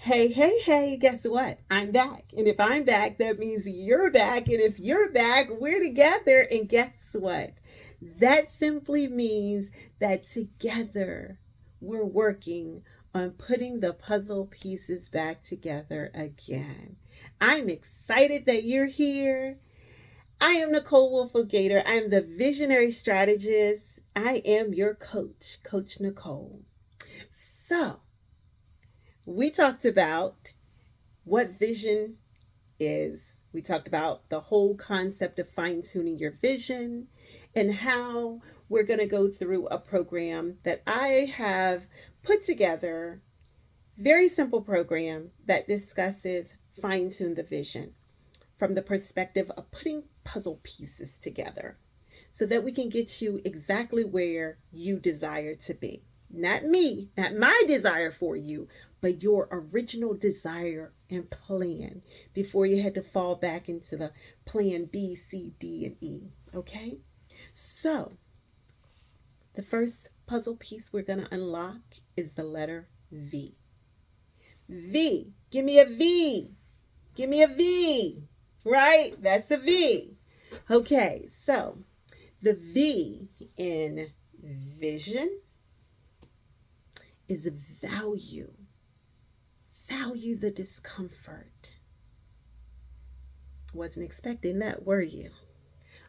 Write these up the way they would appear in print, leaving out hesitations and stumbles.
Hey, hey, hey, guess what? I'm back. And if I'm back, that means you're back. And if you're back, we're together. And guess what? That simply means that together we're working on putting the puzzle pieces back together again. I'm excited that you're here. I am Nicole Wolfo Gator. I am the visionary strategist. I am your coach, Coach Nicole. So, we talked about what vision is. We talked about the whole concept of fine tuning your vision and how we're going to go through a program that I have put together. Very simple program that discusses fine tune the vision from the perspective of putting puzzle pieces together so that we can get you exactly where you desire to be. Not me, not my desire for you, but your original desire and plan before you had to fall back into the plan B, C, D, and E. Okay? So, the first puzzle piece we're going to unlock is the letter V. V. Give me a V. Give me a V. Right? That's a V. Okay, so the V in vision is value. Value the discomfort. Wasn't expecting that, were you?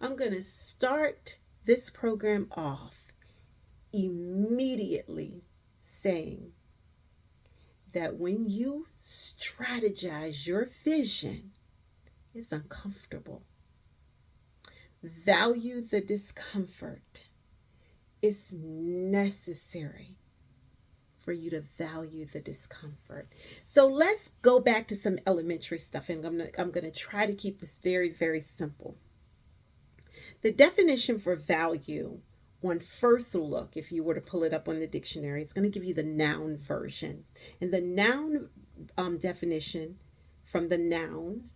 I'm going to start this program off immediately saying that when you strategize your vision, it's uncomfortable. Value the discomfort. It's necessary for you to value the discomfort. So let's go back to some elementary stuff, and I'm gonna try to keep this very, very simple. The definition for value on first look, if you were to pull it up on the dictionary, it's going to give you the noun version. And the noun definition from the noun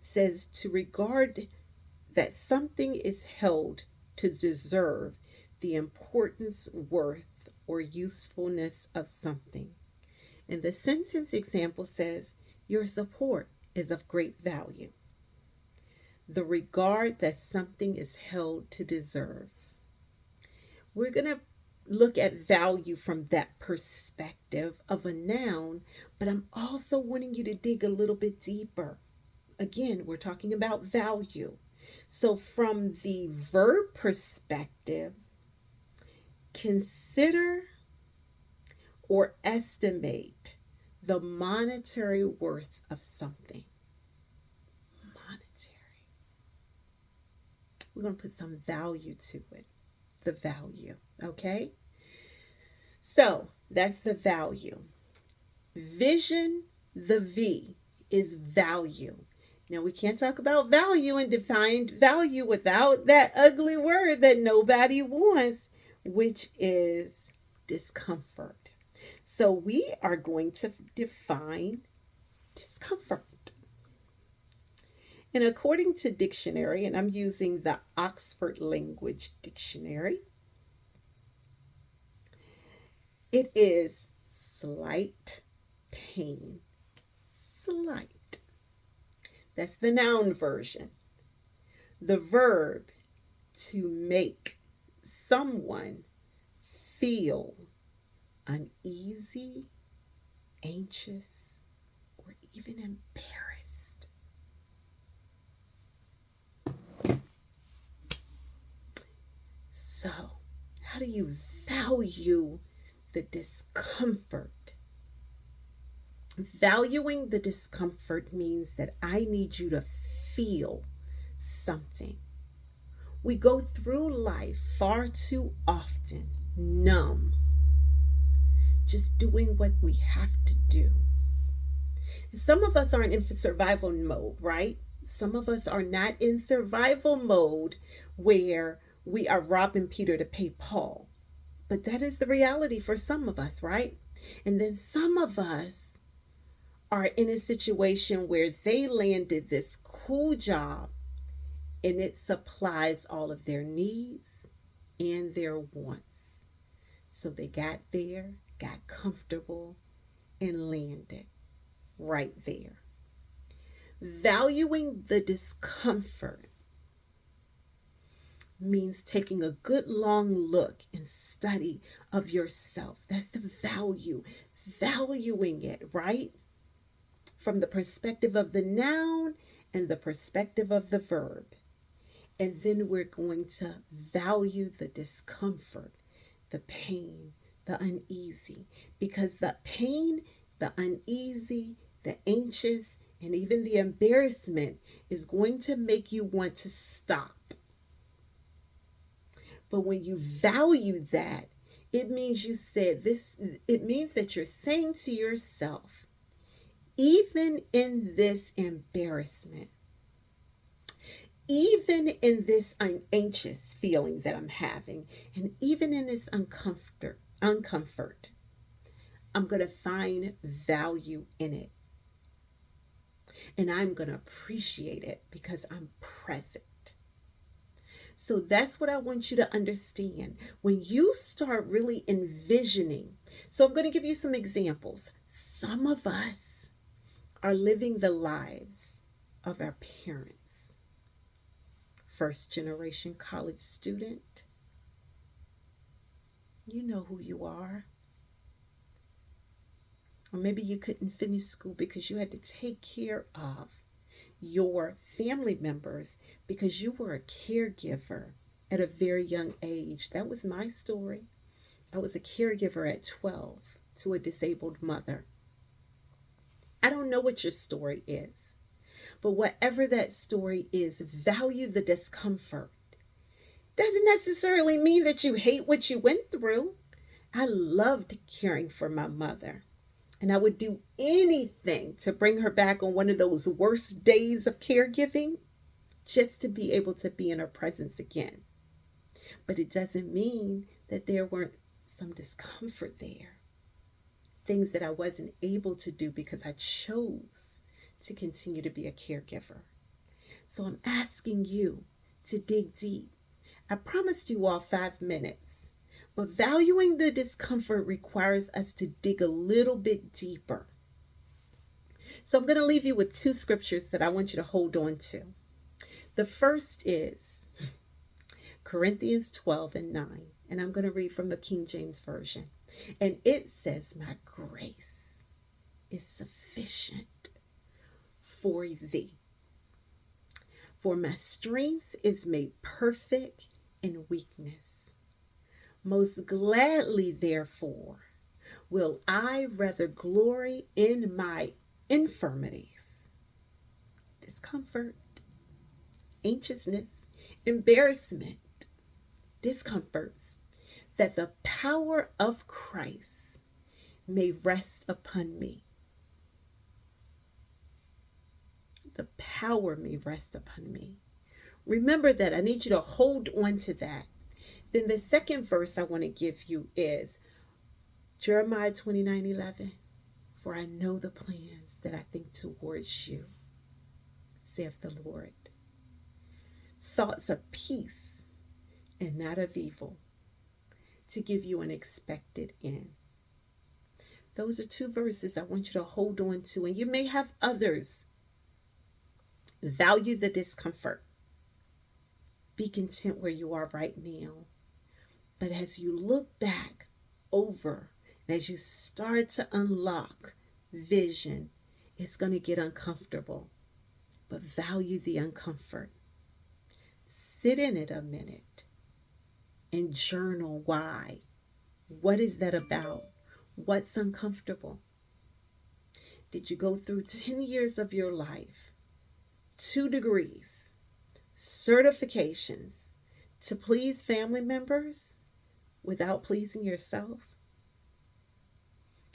says to regard that something is held to deserve the importance, worth, or usefulness of something. And the sentence example says, your support is of great value. The regard that something is held to deserve. We're going to look at value from that perspective of a noun, but I'm also wanting you to dig a little bit deeper. Again, we're talking about value. So, from the verb perspective, consider or estimate the monetary worth of something. Monetary. We're going to put some value to it. The value. Okay? So, that's the value. Vision, the V, is value. Now, we can't talk about value and define value without that ugly word that nobody wants, which is discomfort. So, we are going to define discomfort. And according to dictionary, and I'm using the Oxford Language Dictionary, it is slight pain. Slight. That's the noun version. The verb, to make someone feel uneasy, anxious, or even embarrassed. So, how do you value the discomfort? Valuing the discomfort means that I need you to feel something. We go through life far too often numb, just doing what we have to do. Some of us aren't in survival mode, right? Some of us are not in survival mode where we are robbing Peter to pay Paul. But that is the reality for some of us, right? And then some of us are in a situation where they landed this cool job and it supplies all of their needs and their wants. So they got there, got comfortable, and landed. right there. Valuing the discomfort means taking a good long look and study of yourself. That's the value. Valuing it, right? From the perspective of the noun and the perspective of the verb. And then we're going to value the discomfort, the pain, the uneasy. Because the pain, the uneasy, the anxious, and even the embarrassment is going to make you want to stop. But when you value that, it means you said this, it means that you're saying to yourself, even in this embarrassment, even in this anxious feeling that I'm having, and even in this uncomfort, I'm going to find value in it. And I'm going to appreciate it because I'm present. So that's what I want you to understand. When you start really envisioning, so I'm going to give you some examples. Some of us are living the lives of our parents. First generation college student. You know who you are. Or maybe you couldn't finish school because you had to take care of your family members because you were a caregiver at a very young age. That was my story. I was a caregiver at 12 to a disabled mother. I don't know what your story is, but whatever that story is, value the discomfort. Doesn't necessarily mean that you hate what you went through. I loved caring for my mother. And I would do anything to bring her back on one of those worst days of caregiving just to be able to be in her presence again. But it doesn't mean that there weren't some discomfort there. Things that I wasn't able to do because I chose to continue to be a caregiver. So I'm asking you to dig deep. I promised you all 5 minutes. But valuing the discomfort requires us to dig a little bit deeper. So I'm going to leave you with 2 scriptures that I want you to hold on to. The first is Corinthians 12:9, and I'm going to read from the King James Version. And it says, "My grace is sufficient for thee, for my strength is made perfect in weakness. Most gladly, therefore, will I rather glory in my infirmities," discomfort, anxiousness, embarrassment, discomforts, "that the power of Christ may rest upon me." The power may rest upon me. Remember that. I need you to hold on to that. Then the second verse I want to give you is Jeremiah 29:11. "For I know the plans that I think towards you, saith the Lord. Thoughts of peace and not of evil, to give you an expected end." Those are 2 verses I want you to hold on to, and you may have others. Value the discomfort. Be content where you are right now. But as you look back over, and as you start to unlock vision, it's going to get uncomfortable. But value the uncomfort. Sit in it a minute and journal why. What is that about? What's uncomfortable? Did you go through 10 years of your life, 2 degrees, certifications to please family members without pleasing yourself?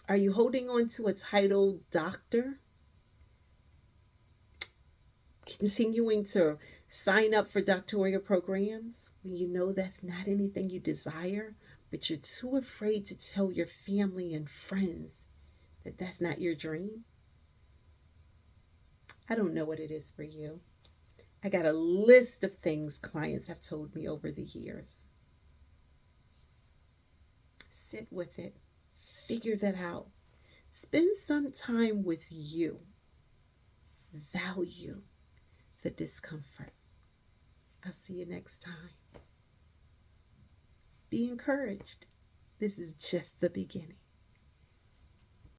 Are you holding on to a title doctor? Continuing to sign up for doctoral programs when you know that's not anything you desire, but you're too afraid to tell your family and friends that that's not your dream? I don't know what it is for you. I got a list of things clients have told me over the years. Sit with it. Figure that out. Spend some time with you. Value the discomfort. I'll see you next time. Be encouraged. This is just the beginning.